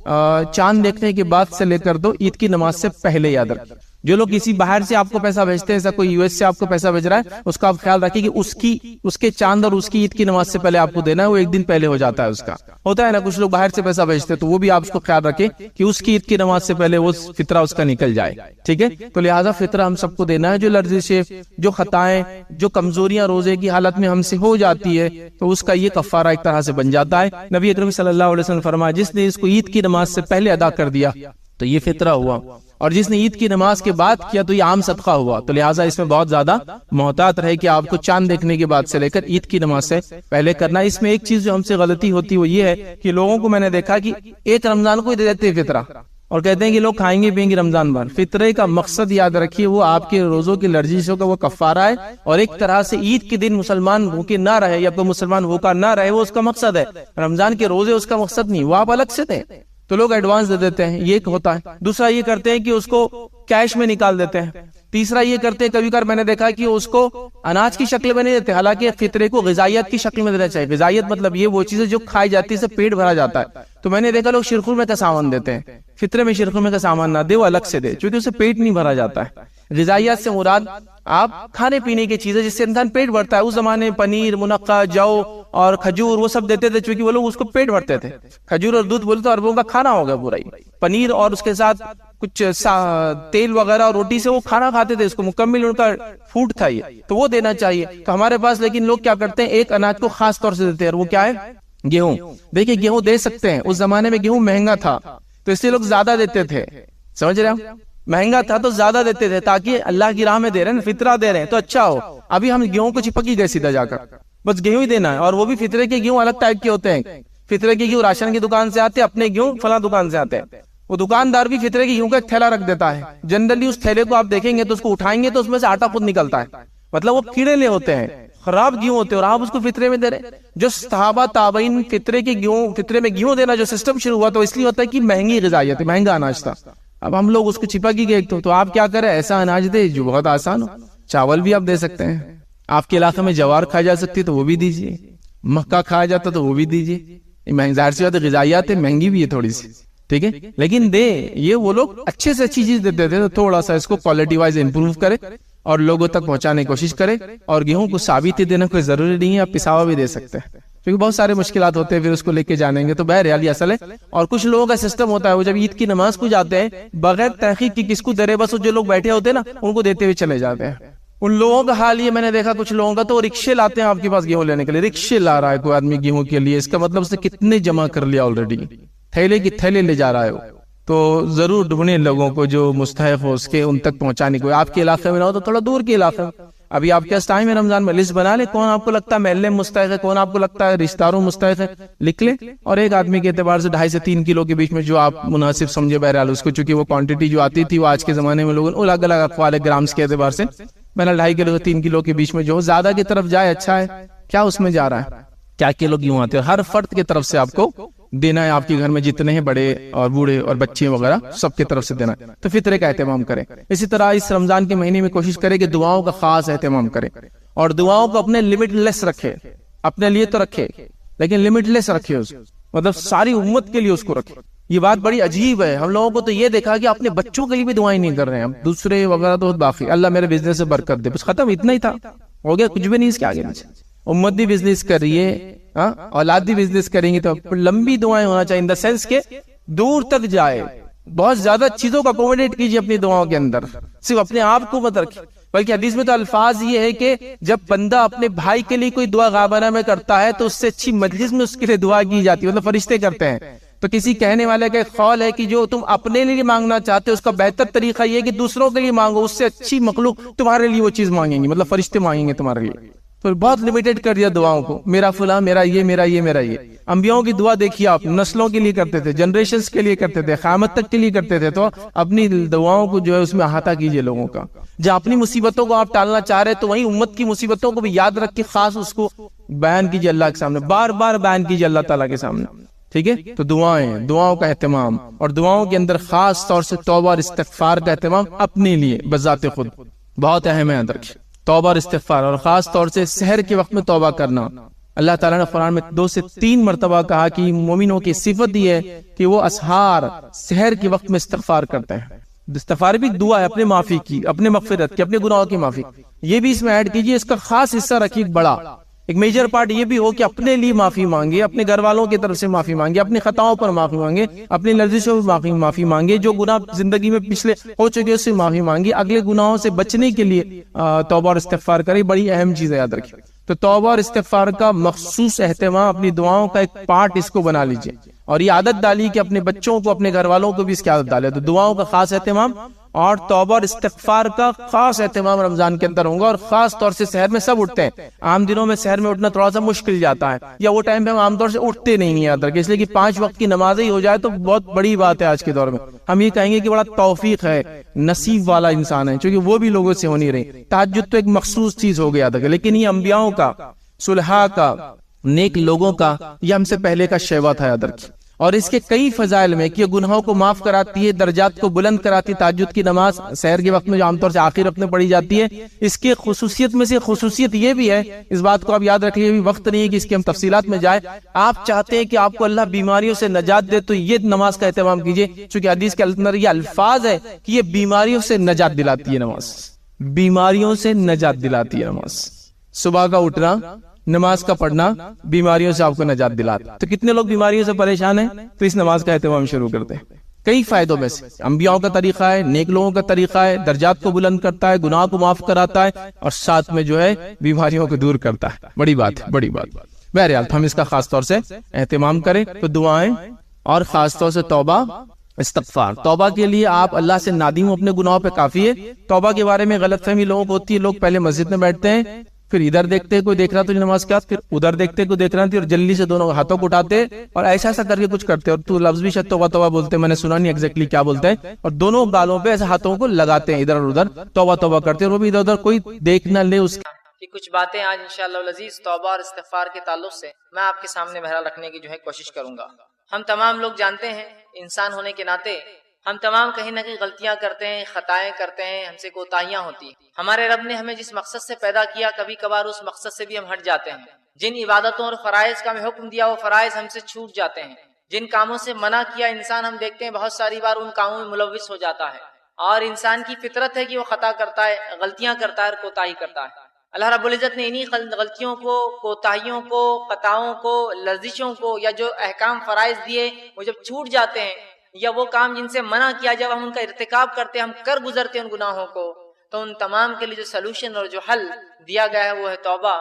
چاند دیکھنے کے بعد سے لے کر دو، عید کی نماز سے پہلے، یاد رکھیں۔ جو لوگ کسی باہر سے آپ کو پیسہ بھیجتے ہیں، ایسا کوئی US سے آپ کو پیسہ بھیج رہا ہے، اس کا آپ خیال رکھیں کہ اس کے چاند اور اس کی عید کی نماز سے پہلے آپ کو دینا ہے، وہ 1 دن پہلے ہو جاتا ہے، اس کا ہوتا ہے نا، کچھ لوگ باہر سے پیسہ بھیجتے ہیں، تو وہ بھی آپ اس کو خیال رکھیں کہ اس کی عید کی نماز سے پہلے وہ فطرہ اس کا نکل جائے، ٹھیک ہے۔ تو لہٰذا فطرہ ہم سب کو دینا ہے، جو لرزشیں، جو خطائیں، جو کمزوریاں روزے کی حالت میں ہم سے ہو جاتی ہے، تو اس کا یہ کفارہ ایک طرح سے بن جاتا ہے۔ نبی اکرم صلی اللہ علیہ وسلم فرمایا جس نے اس کو عید کی نماز سے پہلے ادا کر دیا تو یہ فطرہ ہوا، اور جس نے عید کی نماز کے بعد کیا تو یہ عام صدقہ ہوا۔ تو لہٰذا اس میں بہت زیادہ محتاط رہے کہ آپ کو چاند دیکھنے کے بعد سے لے کر عید کی نماز سے پہلے کرنا۔ اس میں ایک چیز جو ہم سے غلطی ہوتی وہ یہ ہے کہ لوگوں کو میں نے دیکھا کہ ایک رمضان کو ہی دے دیتے ہیں فطرہ، اور کہتے ہیں کہ لوگ کھائیں گے پیئیں گے رمضان بھر۔ فطرے کا مقصد یاد رکھیے وہ آپ کے روزوں کی لرزشوں کا وہ کفارہ ہے، اور ایک طرح سے عید کے دن مسلمان بھوکے نہ رہے یا کوئی مسلمان بھوکا نہ رہے، وہ اس کا مقصد ہے۔ رمضان کے روزے اس کا مقصد نہیں، وہ آپ الگ سے دیں، تو لوگ ایڈوانس دے دیتے ہیں، یہ ایک ہوتا ہے۔ دوسرا یہ کرتے ہیں کہ اس کو کیش میں نکال دیتے ہیں۔ تیسرا یہ کرتے ہیں کبھی کبھار میں نے دیکھا کہ اس کو اناج کی شکل میں نہیں دیتے، حالانکہ فطرے کو غذائیت کی شکل میں دینا چاہیے۔ غذائیت مطلب یہ وہ چیزیں جو کھائی جاتی ہے، سے پیٹ بھرا جاتا ہے۔ تو میں نے دیکھا لوگ شیرخور میں کا سامان دیتے ہیں، فطرے میں شیرخور میں کا سامان نہ دے، وہ الگ سے دے، چونکہ اسے پیٹ نہیں بھرا جاتا ہے۔ غذائیت سے مراد آپ کھانے پینے کی چیزیں جس سے انسان پیٹ بھرتا ہے۔ اس زمانے میں پنیر، منقع، جو اور کھجور وہ سب دیتے تھے، چونکہ وہ لوگ اس کو پیٹ بھرتے تھے۔ کھجور اور دودھ بولتے تو عربوں کا کھانا ہوگا پورا ہی۔ پنیر اور اس کے ساتھ کچھ تیل وغیرہ اور روٹی سے وہ کھانا کھاتے تھے، اس کو مکمل ان کا فوڈ تھا یہ، تو وہ دینا چاہیے۔ تو ہمارے پاس لیکن لوگ کیا کرتے ہیں، ایک اناج کو خاص طور سے دیتے ہیں، اور وہ کیا ہے، گیہوں۔ دیکھیں گیہوں دے سکتے ہیں، اس زمانے میں گیہوں مہنگا تھا تو اس لیے لوگ زیادہ دیتے تھے، سمجھ رہے ہیں، مہنگا تھا تو زیادہ دیتے تھے تاکہ اللہ کی راہ میں دے رہے ہیں، فطرہ دے رہے ہیں تو اچھا ہو۔ ابھی ہم گیہوں کو چپک گئے سیدھا جا کر، بس گیہوں ہی دینا ہے، اور وہ بھی فطرے کے گیہوں الگ ٹائپ کے ہوتے ہیں۔ فطرے کے گیہوں راشن کی دکان سے آتے ہیں، اپنے گیہوں فلاں دکان سے آتے ہیں۔ وہ دکاندار بھی فطرے کے گیہوں کا ایک تھیلا رکھ دیتا ہے، جنرلی اس تھیلے کو آپ دیکھیں گے تو اس کو اٹھائیں گے تو اس میں سے آٹا خود نکلتا ہے، مطلب وہ کیڑے لے ہوتے ہیں، خراب گیہوں ہوتے ہیں، اور آپ اس کو فطرے میں دے رہے ہیں۔ جو صحابہ تابعین فطرے میں گیہوں دینا جو سسٹم شروع ہوا تو اس لیے ہوتا ہے کہ مہنگی غذائیت ہے، مہنگا اناج تھا۔ اب ہم لوگ اس کو چپا کی گئے تو آپ کیا کریں، ایسا اناج دے جو بہت آسان ہو۔ چاول بھی آپ دے سکتے ہیں، آپ کے علاقے میں جوار کھائی جا سکتی تو وہ بھی دیجیے، مکہ کھایا جاتا تو وہ بھی دیجیے۔ ظاہر سی بات ہے غذائیات ہے، مہنگی بھی ہے تھوڑی سی، ٹھیک ہے، لیکن دے یہ وہ لوگ اچھے سے اچھی چیز دیتے تھے، تو تھوڑا سا اس کو کوالٹی وائز امپروو کرے اور لوگوں تک پہنچانے کی کوشش کرے۔ اور گیہوں کو ثابت ہی دینا کوئی ضروری نہیں ہے، آپ پساوا بھی دے سکتے ہیں، کیونکہ بہت سارے مشکلات ہوتے ہیں پھر اس کو لے کے جانیں گے، تو بہرحال یہ اصل ہے۔ اور کچھ لوگوں کا سسٹم ہوتا ہے، وہ جب عید کی نماز کو جاتے ہیں بغیر تحقیق کی کس کو دے رہے، بس جو لوگ بیٹھے ہوتے ہیں نا ان کو دیتے ہوئے چلے جاتے ہیں۔ ان لوگوں کا حال یہ میں نے دیکھا، کچھ لوگوں کا تو رکشے لاتے ہیں آپ کے پاس گیہوں لینے کے لیے، رکشے لا رہا ہے کوئی آدمی گیہوں کے لیے، اس کا مطلب اس نے کتنے جمع کر لیا آلریڈی، تھیلے کی تھیلے لے جا رہا ہے وہ، تو ضرور ڈھونڈیں لوگوں کو جو مستحق ہو اس کے، ان تک پہنچانے کو. آپ کے علاقے میں نہ ہو تو تھوڑا دور کے علاقے میں. ابھی آپ کے پاس ٹائم ہے رمضان میں، لسٹ بنا لیں کون آپ کو لگتا ہے محلے میں مستحق ہے، کون آپ کو لگتا ہے رشتہ داروں مستحق ہے، لکھ لیں. اور ایک آدمی کے اعتبار سے 2.5 سے 3 کلو کے بیچ میں جو آپ مناسب سمجھے بہرحال اس کو، چونکہ وہ کوانٹٹی جو آتی تھی وہ آج کے زمانے میں لوگوں الگ الگ اقوال گرامز کے اعتبار سے، بہرحال 2.5 کلو سے 3 کلو کے بیچ میں جو زیادہ کی طرف جائے اچھا ہے. کیا اس میں جا رہا ہے، کیا کلو کیوں آتے ہیں، ہر فرد کی طرف سے آپ کو دینا ہے. آپ کے گھر میں جتنے ہیں بڑے اور بوڑھے اور بچے وغیرہ سب کی طرف سے دینا ہے. تو فطرے کا اہتمام کریں. اسی طرح اس رمضان کے مہینے میں کوشش کریں کہ دعاؤں کا خاص اہتمام کریں، اور دعاؤں کو اپنے لمٹ لیس رکھے. اپنے لیے تو رکھے لیکن لمٹ لیس رکھے، اس مطلب ساری امت کے لیے اس کو رکھے. یہ بات بڑی عجیب ہے. ہم لوگوں کو تو یہ دیکھا کہ اپنے بچوں کے لیے بھی دعائیں نہیں کر رہے ہیں ہم، دوسرے وغیرہ تو باقی اللہ میرے بزنس سے برکت دے، بس ختم، اتنا ہی تھا، ہو گیا، کچھ بھی نہیں اس کے آگے پیچھے. امت بھی بزنس کر رہی ہے، اولاد بھی بزنس کریں گی، تو لمبی دعائیں ہونا چاہیے ان دا سینس کہ دور تک جائے. بہت زیادہ چیزوں کو اکوموڈیٹ کیجیے اپنی دعاؤں کے اندر، صرف اپنے آپ کو مت رکھیے. بلکہ حدیث میں تو الفاظ یہ ہے کہ جب بندہ اپنے بھائی کے لیے کوئی دعا غابانہ میں کرتا ہے تو اس سے اچھی مجلس میں اس کے لیے دعا کی جاتی ہے، مطلب فرشتے کرتے ہیں. تو کسی کہنے والے کا ایک قول ہے کہ جو تم اپنے لیے مانگنا چاہتے ہو اس کا بہتر طریقہ یہ ہے کہ دوسروں کے لیے مانگو، اس سے اچھی مخلوق تمہارے لیے وہ چیز مانگیں گی، مطلب فرشتے مانگیں گے تمہارے لیے. تو بہت لمیٹڈ کر دیا دعاؤں کو، میرا فلاں، میرا یہ، میرا یہ، میرا یہ. انبیاؤں کی دعا دیکھیے آپ، نسلوں کے لیے کرتے تھے، جنریشنز کے لیے کرتے تھے، قیامت تک کے لیے کرتے تھے. تو اپنی دعاؤں کو جو ہے اس میں احاطہ کیجیے لوگوں کا. جہاں اپنی مصیبتوں کو آپ ٹالنا چاہ رہے تو وہیں امت کی مصیبتوں کو بھی یاد رکھ کے خاص اس کو بیان کیجیے اللہ کے سامنے، بار بار بیان کیجیے اللہ تعالیٰ کے سامنے. ٹھیک ہے. تو دعاؤں کا اہتمام، اور دعاؤں کے اندر خاص طور سے توبہ اور استغفار کا اہتمام اپنے لیے بذات خود بہت اہم ہے. توبہ اور استغفار، اور خاص طور سے سحر کے وقت میں توبہ کرنا. اللہ تعالیٰ نے قرآن میں 2 سے 3 مرتبہ کہا کہ مومنوں کی صفت یہ ہے کہ وہ اسحار، سحر کے وقت میں استغفار کرتے ہیں. استغفار بھی دعا ہے اپنے معافی کی، اپنے مغفرت کی، اپنے گناہوں کی معافی. یہ بھی اس میں ایڈ کیجئے، اس کا خاص حصہ رکھیے. بڑا ایک میجر پارٹ یہ بھی ہو کہ اپنے لیے معافی مانگے، اپنے گھر والوں کی طرف سے معافی مانگے، اپنی خطاؤں پر معافی مانگے، اپنی لرزشوں پر معافی مانگے، جو گناہ زندگی میں پچھلے ہو چکے اس سے معافی مانگے، اگلے گناہوں سے بچنے کے لیے توبہ اور استغفار کرے. بڑی اہم چیز ہے، یاد رکھیے. تو توبہ اور استغفار کا مخصوص اہتمام، اپنی دعاؤں کا ایک پارٹ اس کو بنا لیجئے، اور یہ عادت ڈالی کہ اپنے بچوں کو، اپنے گھر والوں کو بھی اس کی عادت ڈالے. تو دعاؤں کا خاص اہتمام اور توبہ اور استغفار کا خاص اہتمام رمضان کے اندر ہوگا. اور خاص طور سے سحر میں سب اٹھتے ہیں. عام دنوں میں سحر میں اٹھنا تھوڑا سا مشکل جاتا ہے، یا وہ ٹائم پہ ہم عام طور سے اٹھتے نہیں ہیں، یاد رکھیں، اس لیے کہ 5 وقت کی نماز ہی ہو جائے تو بہت بڑی بات ہے. آج کے دور میں ہم یہ کہیں گے کہ بڑا توفیق ہے، نصیب والا انسان ہے، چونکہ وہ بھی لوگوں سے ہو نہیں رہی. تہجد تو ایک مخصوص چیز ہو گیا تھا، لیکن یہ انبیاؤں کا، صلحاء کا، نیک لوگوں کا، یہ ہم سے پہلے کا شیوا تھا، یاد رکھیں. اور اس کے کئی فضائل میں کہ یہ گناہوں کو معاف کراتی ہے، درجات کو بلند کراتی ہے. تہجد کی نماز سحر کے وقت میں جو عام طور سے آخر وقت میں پڑھی جاتی ہے، اس کے خصوصیت میں سے خصوصیت یہ بھی ہے، اس بات کو آپ یاد رکھ لیجیے، وقت نہیں ہے کہ اس کی ہم تفصیلات میں جائیں. آپ چاہتے ہیں کہ آپ کو اللہ بیماریوں سے نجات دے تو یہ نماز کا اہتمام کیجیے، چونکہ حدیث کے اندر یہ الفاظ ہے کہ یہ بیماریوں سے نجات دلاتی ہے نماز. بیماریوں سے نجات دلاتی ہے نماز. صبح کا اٹھنا، نماز کا پڑھنا بیماریوں سے آپ کو نجات دلاتا. تو کتنے لوگ بیماریوں سے پریشان ہیں، تو اس نماز کا اہتمام شروع کرتے ہیں. کئی فائدوں میں سے انبیاء کا طریقہ ہے، نیک لوگوں کا طریقہ ہے، درجات کو بلند کرتا ہے، گناہ کو معاف کراتا ہے، اور ساتھ میں جو ہے بیماریوں کو دور کرتا ہے. بڑی بات ہے، بڑی بات. بہرحال ہم اس کا خاص طور سے اہتمام کریں. تو دعائیں اور خاص طور سے توبہ استغفار. توبہ کے لیے آپ اللہ سے نادم اپنے گناہوں پہ کافی ہے. توبہ کے بارے میں غلط فہمی لوگوں کو ہوتی ہے، لوگ پہلے مسجد میں بیٹھتے ہیں، پھر ادھر دیکھتے کوئی دیکھ رہا تو نماز کے بعد، پھر ادھر دیکھتے کوئی دیکھ رہا تھی، اور جلدی سے دونوں ہاتھوں کو اٹھاتے اور ایسا کر کے کچھ کرتے. اور تو لفظ بھی شاید توبہ توبہ بولتے، میں نے سنا نہیں ایگزیکٹلی کیا بولتے ہیں، اور دونوں گالوں پہ ایسے ہاتھوں کو لگاتے ہیں ادھر اور ادھر، توبہ توبہ کرتے ہیں، اور وہ بھی ادھر ادھر کوئی دیکھ نہ لے. اس کہ کچھ باتیں آج انشاءاللہ العزیز توبہ اور استغفار کے تعلق سے میں آپ کے سامنے بہرحال رکھنے کی کوشش کروں گا. ہم تمام لوگ جانتے ہیں، انسان ہونے کے ناطے ہم تمام کہیں نہ کہیں غلطیاں کرتے ہیں، خطائیں کرتے ہیں، ہم سے کوتاہیاں ہوتی ہیں. ہمارے رب نے ہمیں جس مقصد سے پیدا کیا، کبھی کبھار اس مقصد سے بھی ہم ہٹ جاتے ہیں. جن عبادتوں اور فرائض کا ہمیں حکم دیا وہ فرائض ہم سے چھوٹ جاتے ہیں. جن کاموں سے منع کیا انسان، ہم دیکھتے ہیں بہت ساری بار ان کاموں میں ملوث ہو جاتا ہے. اور انسان کی فطرت ہے کہ وہ خطا کرتا ہے، غلطیاں کرتا ہے اور کوتاہی کرتا ہے. اللہ رب العزت نے انہی غلطیوں کو، کوتاہیوں کو، خطاؤں کو، لرزشوں کو، یا جو احکام فرائض دیے وہ جب چھوٹ جاتے ہیں، یا وہ کام جن سے منع کیا جب ہم ان کا ارتکاب کرتے ہیں، ہم کر گزرتے ہیں ان گناہوں کو، تو ان تمام کے لیے جو سلوشن اور جو حل دیا گیا ہے وہ ہے توبہ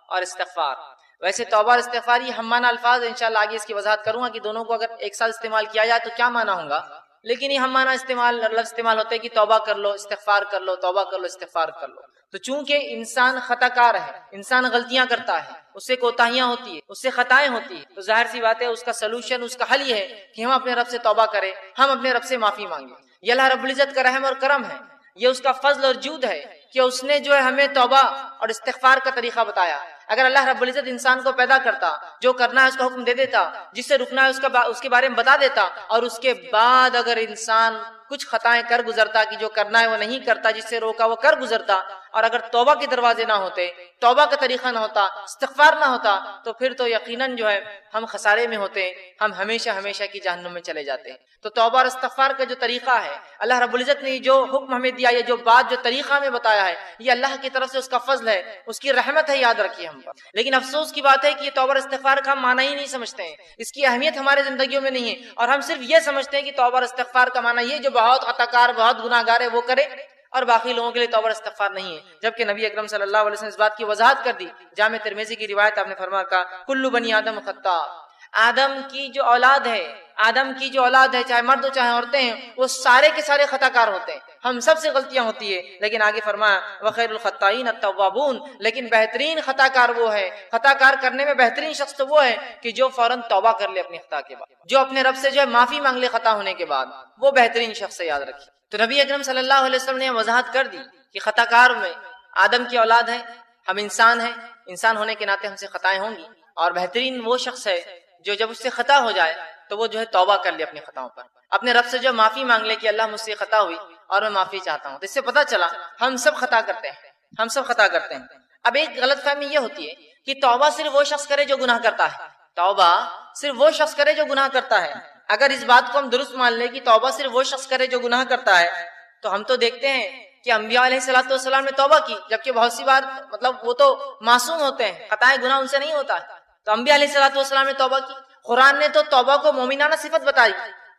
اور استغفار. ویسے توبہ اور استغفار یہ ہم معنی الفاظ ہیں، انشاءاللہ آگے اس کی وضاحت کروں گا کہ دونوں کو اگر ایک ساتھ استعمال کیا جائے تو کیا معنی ہوگا. لیکن یہ ہمارا لفظ استعمال ہوتا ہے کہ توبہ کر لو، استغفار کر لو، توبہ کر لو، استغفار کر لو. تو چونکہ انسان خطا کار ہے، انسان غلطیاں کرتا ہے، اس سے کوتاہیاں ہوتی ہے، اس سے خطائیں ہوتی ہیں، تو ظاہر سی بات ہے اس کا سلوشن، اس کا حل یہ ہے کہ ہم اپنے رب سے توبہ کریں، ہم اپنے رب سے معافی مانگیں. یہ اللہ رب العزت کا رحم اور کرم ہے، یہ اس کا فضل اور جود ہے کہ اس نے جو ہے ہمیں توبہ اور استغفار کا طریقہ بتایا. اگر اللہ رب العزت انسان کو پیدا کرتا، جو کرنا ہے اس کا حکم دے دیتا، جس سے رکنا ہے اس کے بارے میں بتا دیتا، اور اس کے بعد اگر انسان کچھ خطائیں کر گزرتا کہ جو کرنا ہے وہ نہیں کرتا، جس سے روکا وہ کر گزرتا، اور اگر توبہ کے دروازے نہ ہوتے، توبہ کا طریقہ نہ ہوتا، استغفار نہ ہوتا، تو پھر تو یقیناً جو ہے ہم خسارے میں ہوتے، ہم ہمیشہ ہمیشہ کی جہنم میں چلے جاتے. تو توبہ اور استغفار کا جو طریقہ ہے، اللہ رب العزت نے جو حکم ہمیں دیا، یہ جو بات، جو طریقہ ہمیں بتایا ہے، یہ اللہ کی طرف سے اس کا فضل ہے، اس کی رحمت ہے، یاد رکھیے ہم پر. لیکن افسوس کی بات ہے کہ یہ توبہ اور استغفار کا ہم معنی ہی نہیں سمجھتے ہیں، اس کی اہمیت ہمارے زندگیوں میں نہیں ہے، اور ہم صرف یہ سمجھتے ہیں کہ توبہ اور استغفار کا معنی یہ جو بہت خطا کار، بہت گناہ گار ہے وہ کرے، اور باقی لوگوں کے لیے توبہ اور استغفار نہیں ہے. جبکہ نبی اکرم صلی اللہ علیہ وسلم اس بات کی وضاحت کر دی. جامع ترمذی کی روایت آپ نے فرمایا کہا کل بنی آدم خطا، آدم کی جو اولاد ہے، چاہے مرد ہو چاہے عورتیں ہیں، وہ سارے کے سارے خطا کار ہوتے ہیں، ہم سب سے غلطیاں ہوتی ہے. لیکن آگے فرمایا وخیر الخطائین التوابون، لیکن بہترین خطا کار وہ ہے، خطا کار کرنے میں بہترین شخص تو وہ ہے کہ جو فوراً توبہ کر لے اپنی خطا کے بعد، جو اپنے رب سے جو ہے معافی مانگ لے خطا ہونے کے بعد، وہ بہترین شخص ہے، یاد رکھیے. تو نبی اکرم صلی اللہ علیہ وسلم نے وضاحت کر دی کہ خطا کار میں آدم کی اولاد ہے، ہم انسان ہیں، انسان ہونے کے ناطے ہم سے خطائیں ہوں گی، اور بہترین وہ شخص ہے جو جب اس سے خطا ہو جائے تو وہ جو ہے توبہ کر لے اپنی خطاؤں پر، اپنے رب سے جو معافی مانگ لے کہ اللہ مجھ سے خطا ہوئی اور میں معافی چاہتا ہوں. تو اس سے پتہ چلا ہم سب خطا کرتے ہیں. اب ایک غلط فہمی یہ ہوتی ہے کہ توبہ صرف وہ شخص کرے جو گناہ کرتا ہے، توبہ صرف وہ شخص کرے جو گناہ کرتا ہے. اگر اس بات کو ہم درست مان لیں کہ توبہ صرف وہ شخص کرے جو گناہ کرتا ہے، تو ہم تو دیکھتے ہیں کہ انبیاء علیہ الصلوۃ والسلام نے توبہ کی، جبکہ بہت سی بار وہ تو معصوم ہوتے ہیں، خطائیں گناہ ان سے نہیں ہوتا ہے، تو انبیاء علیہ الصلوۃ والسلام نے توبہ کی. قرآن نے تو توبہ کو مومنانہ صفت بتائی،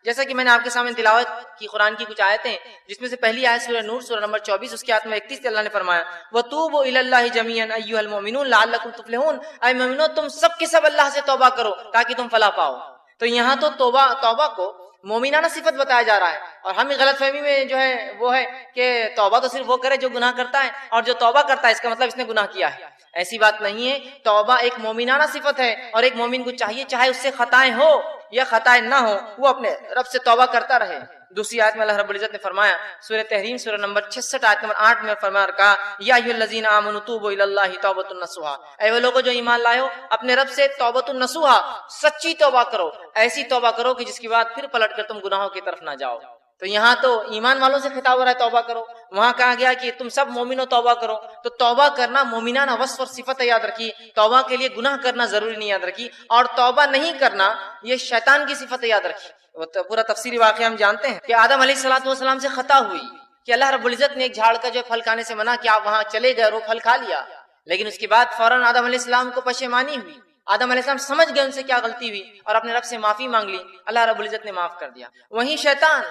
جیسا کہ میں نے آپ کے سامنے تلاوت کی قرآن کی کچھ آیتیں، جس میں سے پہلی آیت سورہ نور سورہ نمبر 24 اس کی آیت میں 31 سے اللہ نے فرمایا وَتُوبُوا إِلَى اللَّهِ جَمِيعًا أَيُّهَا الْمُؤْمِنُونَ لَعَلَّكُمْ تُفْلِحُونَ، اے مومنو تم سب کے سب اللہ سے توبہ کرو تاکہ تم فلاح پاؤ. تو یہاں تو توبہ کو مومنانہ صفت بتایا جا رہا ہے، اور ہم غلط فہمی میں جو ہے وہ ہے کہ توبہ تو صرف وہ کرے جو گناہ کرتا ہے، اور جو توبہ کرتا ہے اس کا مطلب اس نے گناہ کیا ہے. ایسی بات نہیں ہے. توبہ ایک مومنانہ صفت ہے، اور ایک مومن کو چاہیے چاہے اس سے خطائیں ہو یا خطائیں نہ ہو، وہ اپنے رب سے توبہ کرتا رہے. دوسری آیت میں اللہ رب العزت نے فرمایا سورہ تحریم سورہ نمبر 66 آیت نمبر 8 میں فرمایا اور کہا یا ایھا الذین آمنوا توبوا الی اللہ توبۃ نصوحا، اے وہ لوگوں جو ایمان لائے ہو اپنے رب سے توبۃ نصوحا، سچی توبہ کرو، ایسی توبہ کرو کہ جس کے بعد پھر پلٹ کر تم گناہوں کی طرف نہ جاؤ. تو یہاں تو ایمان والوں سے خطاب ہو رہا ہے توبہ کرو، وہاں کہا گیا کہ تم سب مومنو توبہ کرو. تو توبہ کرنا مومنانہ وصف اور صفت ہے، یاد رکھیے. توبہ کے لیے گناہ کرنا ضروری نہیں، یاد رکھیے. اور توبہ نہیں کرنا یہ شیطان کی صفت ہے، یاد رکھیے. پورا تفصیلی واقعہ ہم جانتے ہیں کہ آدم علیہ السلام سے خطا ہوئی کہ اللہ رب العزت نے ایک جھاڑ کا جو پھل کھانے سے منع کیا، آپ وہاں چلے گئے اور وہ پھل کھا لیا. لیکن اس کے بعد فوراً آدم علیہ السلام کو پشیمانی ہوئی، آدم علیہ السلام سمجھ گئے ان سے کیا غلطی ہوئی اور اپنے رب سے معافی مانگ لی، اللہ رب العزت نے معاف کر دیا. وہیں شیطان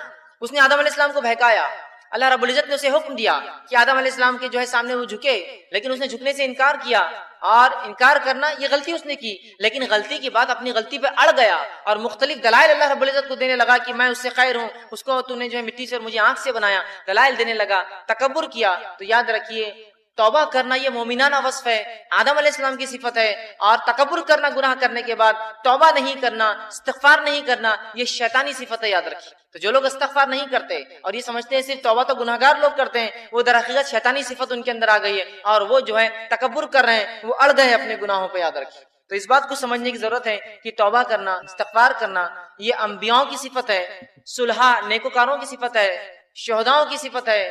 اس نے آدم علیہ السلام کو بہکایا، اللہ رب العزت نے اسے حکم دیا کہ آدم علیہ السلام کے جو ہے سامنے وہ جھکے، لیکن اس نے جھکنے سے انکار کیا، اور انکار کرنا یہ غلطی اس نے کی، لیکن غلطی کے بعد اپنی غلطی پہ اڑ گیا اور مختلف دلائل اللہ رب العزت کو دینے لگا کہ میں اس سے خیر ہوں، اس کو تو نے جو ہے مٹی سے اور مجھے آنکھ سے بنایا، دلائل دینے لگا، تکبر کیا. تو یاد رکھیے توبہ کرنا یہ مومنانہ وصف ہے، آدم علیہ السلام کی صفت ہے، اور تکبر کرنا گناہ کرنے کے بعد توبہ نہیں کرنا، استغفار نہیں کرنا، یہ شیطانی صفت ہے، یاد رکھیے. تو جو لوگ استغفار نہیں کرتے اور یہ سمجھتے ہیں صرف توبہ تو گناہگار لوگ کرتے ہیں، وہ در حقیقت شیطانی صفت ان کے اندر آ گئی ہے، اور وہ جو ہے تکبر کر رہے ہیں، وہ اڑ گئے اپنے گناہوں پہ، یاد رکھیے. تو اس بات کو سمجھنے کی ضرورت ہے کہ توبہ کرنا، استغفار کرنا یہ انبیاؤں کی صفت ہے، صلحاء نیکوکاروں کی صفت ہے، شہداؤں کی صفت ہے،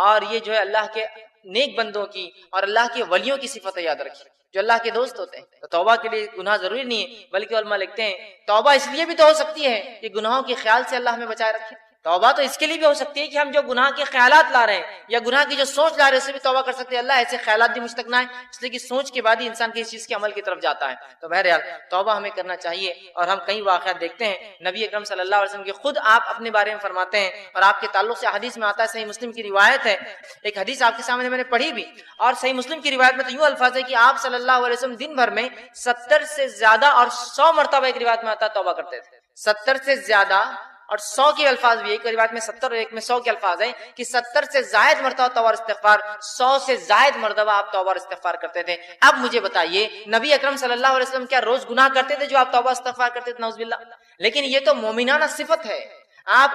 اور یہ جو ہے اللہ کے نیک بندوں کی اور اللہ کے ولیوں کی صفت ہے، یاد رکھیے، جو اللہ کے دوست ہوتے ہیں. تو توبہ کے لیے گناہ ضروری نہیں ہے، بلکہ علماء لکھتے ہیں توبہ اس لیے بھی تو ہو سکتی ہے کہ گناہوں کے خیال سے اللہ ہمیں بچائے رکھے. توبہ تو اس کے لیے بھی ہو سکتی ہے کہ ہم جو گناہ کے خیالات لا رہے ہیں یا گناہ کی جو سوچ لا رہے ہیں اس سے بھی توبہ کر سکتے ہیں. اللہ ایسے خیالات بھی مجھ تک نہ آئے، اس لیے کہ سوچ کے بعد ہی انسان کسی چیز کے عمل کی طرف جاتا ہے. تو بہرحال توبہ ہمیں کرنا چاہیے. اور ہم کئی واقعات دیکھتے ہیں نبی اکرم صلی اللہ علیہ وسلم کے خود آپ اپنے بارے میں فرماتے ہیں، اور آپ کے تعلق سے حدیث میں آتا ہے، صحیح مسلم کی روایت ہے. ایک حدیث آپ کے سامنے میں نے پڑھی بھی، اور صحیح مسلم کی روایت میں تو یوں الفاظ ہے کہ آپ صلی اللہ علیہ وسلم دن بھر میں 70 سے زیادہ اور 100 مرتبہ ایک روایت میں آتا ہے توبہ کرتے تھے. 70 سے زیادہ اور 100 کے الفاظ بھی، ایک روایت میں 70 اور ایک میں 100 کے الفاظ ہیں کہ 70 سے زائد مرتبہ توبہ اور استغفار، 100 سے زائد مرتبہ آپ توبہ اور استغفار کرتے تھے۔ اب مجھے بتائیے نبی اکرم صلی اللہ علیہ وسلم کیا روز گناہ کرتے تھے جو آپ توبہ استغفار کرتے تھے؟ نعوذ باللہ۔ لیکن یہ تو مومنانہ صفت ہے، آپ